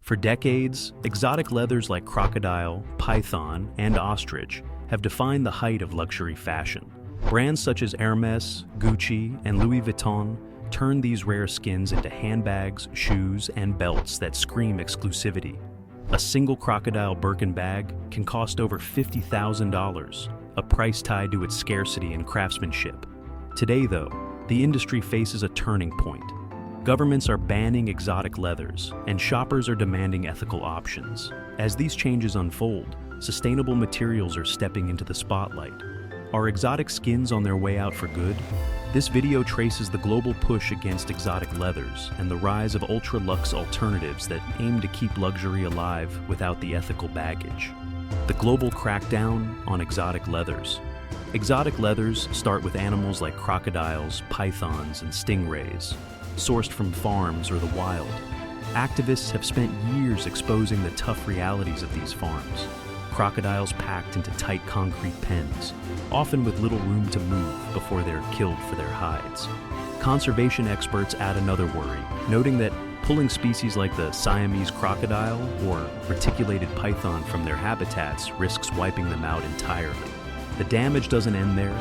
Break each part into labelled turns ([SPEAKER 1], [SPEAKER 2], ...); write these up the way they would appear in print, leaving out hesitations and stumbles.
[SPEAKER 1] For decades, exotic leathers like crocodile, python, and ostrich have defined the height of luxury fashion. Brands such as Hermès, Gucci, and Louis Vuitton turn these rare skins into handbags, shoes, and belts that scream exclusivity. A single crocodile Birkin bag can cost over $50,000, a price tied to its scarcity and craftsmanship. Today, though, the industry faces a turning point. Governments are banning exotic leathers, and shoppers are demanding ethical options. As these changes unfold, sustainable materials are stepping into the spotlight. Are exotic skins on their way out for good? This video traces the global push against exotic leathers and the rise of ultra-luxe alternatives that aim to keep luxury alive without the ethical baggage. The global crackdown on exotic leathers. Exotic leathers start with animals like crocodiles, pythons, and stingrays, sourced from farms or the wild. Activists have spent years exposing the tough realities of these farms. Crocodiles packed into tight concrete pens, often with little room to move before they're killed for their hides. Conservation experts add another worry, noting that pulling species like the Siamese crocodile or reticulated python from their habitats risks wiping them out entirely. The damage doesn't end there.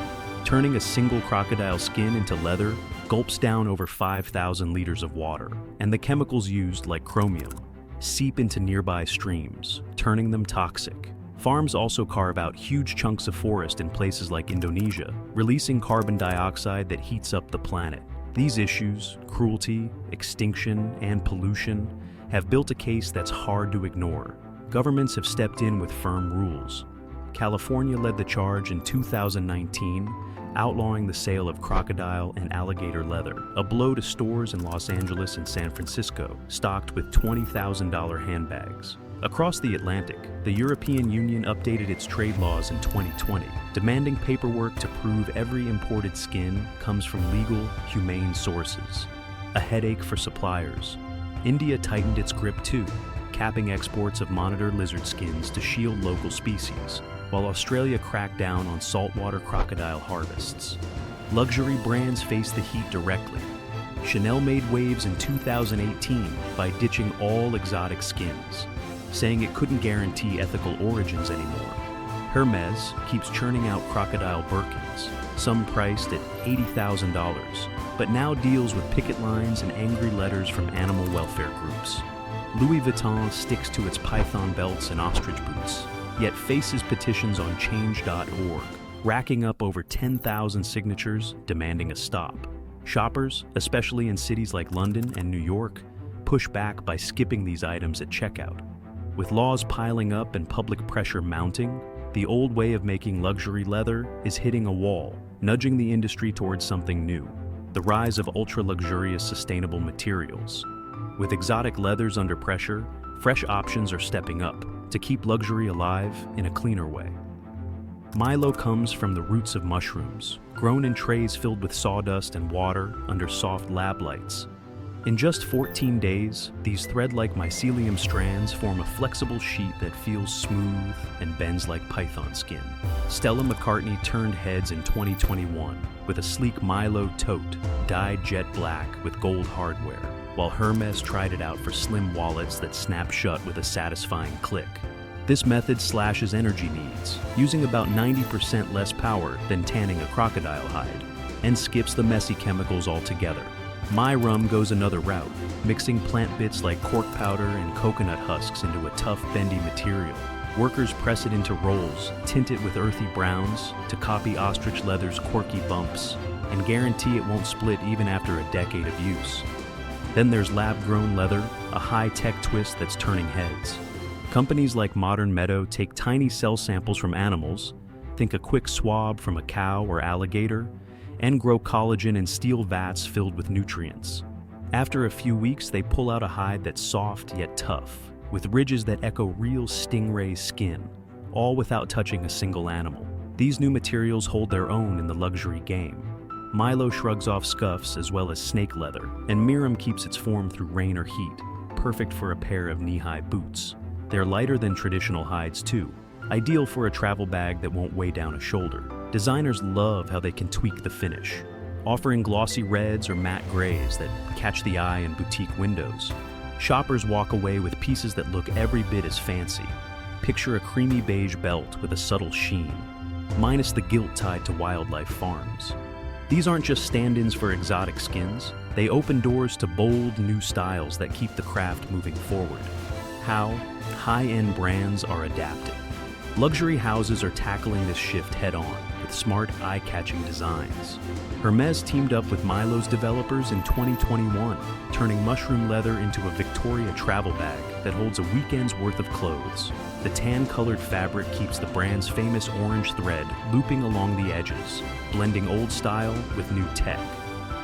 [SPEAKER 1] Turning a single crocodile skin into leather gulps down over 5,000 liters of water, and the chemicals used, like chromium, seep into nearby streams, turning them toxic. Farms also carve out huge chunks of forest in places like Indonesia, releasing carbon dioxide that heats up the planet. These issues, cruelty, extinction, and pollution, have built a case that's hard to ignore. Governments have stepped in with firm rules. California led the charge in 2019, outlawing the sale of crocodile and alligator leather, a blow to stores in Los Angeles and San Francisco, stocked with $20,000 handbags. Across the Atlantic, the European Union updated its trade laws in 2020, demanding paperwork to prove every imported skin comes from legal, humane sources. A headache for suppliers. India tightened its grip too, capping exports of monitored lizard skins to shield local species, while Australia cracked down on saltwater crocodile harvests. Luxury brands face the heat directly. Chanel made waves in 2018 by ditching all exotic skins, saying it couldn't guarantee ethical origins anymore. Hermès keeps churning out crocodile Birkins, some priced at $80,000, but now deals with picket lines and angry letters from animal welfare groups. Louis Vuitton sticks to its python belts and ostrich boots, yet faces petitions on change.org, racking up over 10,000 signatures demanding a stop. Shoppers, especially in cities like London and New York, push back by skipping these items at checkout. With laws piling up and public pressure mounting, the old way of making luxury leather is hitting a wall, nudging the industry towards something new: the rise of ultra-luxurious sustainable materials. With exotic leathers under pressure, fresh options are stepping up to keep luxury alive in a cleaner way. Mylo comes from the roots of mushrooms, grown in trays filled with sawdust and water under soft lab lights. In just 14 days, these thread-like mycelium strands form a flexible sheet that feels smooth and bends like python skin. Stella McCartney turned heads in 2021 with a sleek Mylo tote dyed jet black with gold hardware, while Hermès tried it out for slim wallets that snap shut with a satisfying click. This method slashes energy needs, using about 90% less power than tanning a crocodile hide, and skips the messy chemicals altogether. MIRUM goes another route, mixing plant bits like cork powder and coconut husks into a tough, bendy material. Workers press it into rolls, tint it with earthy browns to copy ostrich leather's quirky bumps, and guarantee it won't split even after a decade of use. Then there's lab-grown leather, a high-tech twist that's turning heads. Companies like Modern Meadow take tiny cell samples from animals, think a quick swab from a cow or alligator, and grow collagen in steel vats filled with nutrients. After a few weeks, they pull out a hide that's soft yet tough, with ridges that echo real stingray skin, all without touching a single animal. These new materials hold their own in the luxury game. Mylo shrugs off scuffs as well as snake leather, and MIRUM keeps its form through rain or heat, perfect for a pair of knee-high boots. They're lighter than traditional hides too, ideal for a travel bag that won't weigh down a shoulder. Designers love how they can tweak the finish, offering glossy reds or matte grays that catch the eye in boutique windows. Shoppers walk away with pieces that look every bit as fancy. Picture a creamy beige belt with a subtle sheen, minus the guilt tied to wildlife farms. These aren't just stand-ins for exotic skins, they open doors to bold new styles that keep the craft moving forward. How? High-end brands are adapting. Luxury houses are tackling this shift head-on with smart, eye-catching designs. Hermès teamed up with Mylo's developers in 2021, turning mushroom leather into a Victoria travel bag that holds a weekend's worth of clothes. The tan-colored fabric keeps the brand's famous orange thread looping along the edges, blending old style with new tech.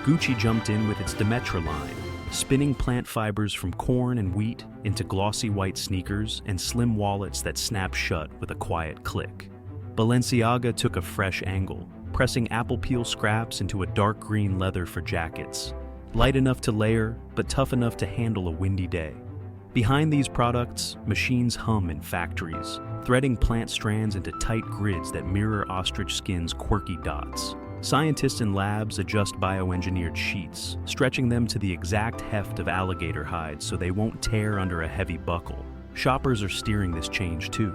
[SPEAKER 1] Gucci jumped in with its Demetra line, spinning plant fibers from corn and wheat into glossy white sneakers and slim wallets that snap shut with a quiet click. Balenciaga took a fresh angle, pressing apple peel scraps into a dark green leather for jackets, light enough to layer, but tough enough to handle a windy day. Behind these products, machines hum in factories, threading plant strands into tight grids that mirror ostrich skin's quirky dots. Scientists in labs adjust bioengineered sheets, stretching them to the exact heft of alligator hides so they won't tear under a heavy buckle. Shoppers are steering this change too.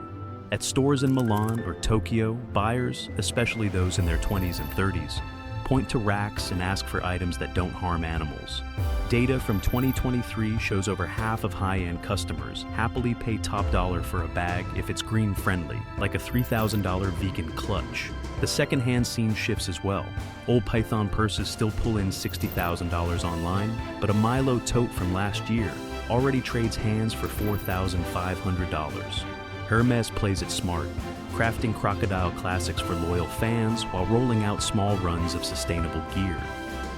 [SPEAKER 1] At stores in Milan or Tokyo, buyers, especially those in their 20s and 30s, point to racks and ask for items that don't harm animals. Data from 2023 shows over half of high-end customers happily pay top dollar for a bag if it's green-friendly, like a $3,000 vegan clutch. The second-hand scene shifts as well. Old Python purses still pull in $60,000 online, but a Mylo tote from last year already trades hands for $4,500. Hermès plays it smart, crafting crocodile classics for loyal fans while rolling out small runs of sustainable gear.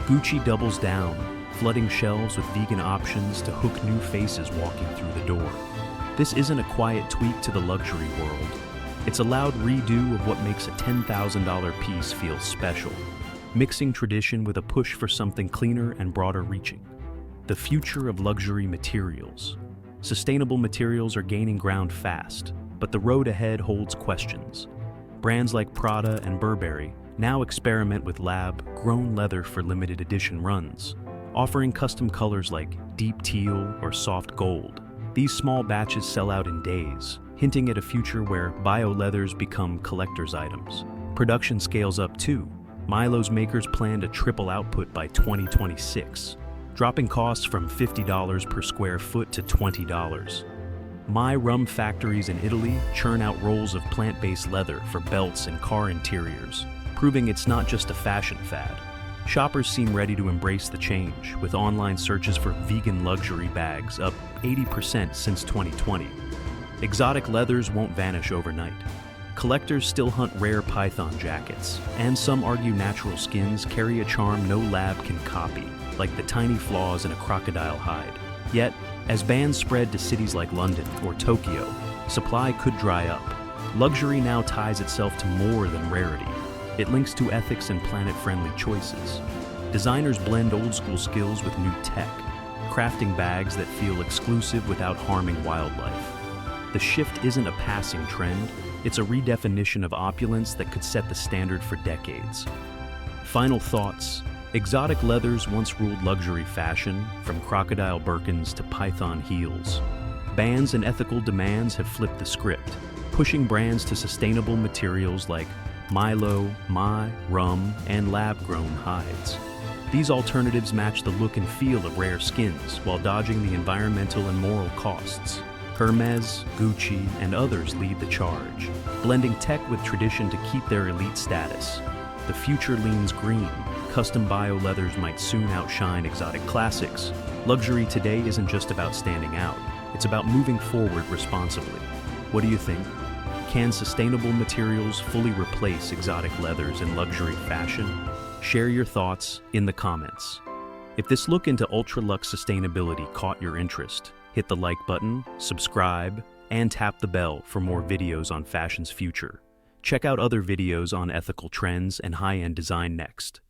[SPEAKER 1] Gucci doubles down, flooding shelves with vegan options to hook new faces walking through the door. This isn't a quiet tweak to the luxury world. It's a loud redo of what makes a $10,000 piece feel special, mixing tradition with a push for something cleaner and broader reaching. The future of luxury materials. Sustainable materials are gaining ground fast, but the road ahead holds questions. Brands like Prada and Burberry now experiment with lab-grown leather for limited edition runs, offering custom colors like deep teal or soft gold. These small batches sell out in days, hinting at a future where bio-leathers become collector's items. Production scales up too. Mylo's makers plan to triple output by 2026, dropping costs from $50 per square foot to $20. MIRUM factories in Italy churn out rolls of plant-based leather for belts and car interiors, proving it's not just a fashion fad. Shoppers seem ready to embrace the change, with online searches for vegan luxury bags up 80% since 2020. Exotic leathers won't vanish overnight. Collectors still hunt rare python jackets, and some argue natural skins carry a charm no lab can copy, like the tiny flaws in a crocodile hide. Yet, as bans spread to cities like London or Tokyo, supply could dry up. Luxury now ties itself to more than rarity. It links to ethics and planet-friendly choices. Designers blend old-school skills with new tech, crafting bags that feel exclusive without harming wildlife. The shift isn't a passing trend, it's a redefinition of opulence that could set the standard for decades. Final thoughts. Exotic leathers once ruled luxury fashion, from crocodile Birkins to python heels. Bans and ethical demands have flipped the script, pushing brands to sustainable materials like Mylo, MIRUM, and lab-grown hides. These alternatives match the look and feel of rare skins while dodging the environmental and moral costs. Hermès, Gucci, and others lead the charge, blending tech with tradition to keep their elite status. The future leans green. Custom bio-leathers might soon outshine exotic classics. Luxury today isn't just about standing out, it's about moving forward responsibly. What do you think? Can sustainable materials fully replace exotic leathers in luxury fashion? Share your thoughts in the comments. If this look into ultra-luxe sustainability caught your interest, hit the like button, subscribe, and tap the bell for more videos on fashion's future. Check out other videos on ethical trends and high-end design next.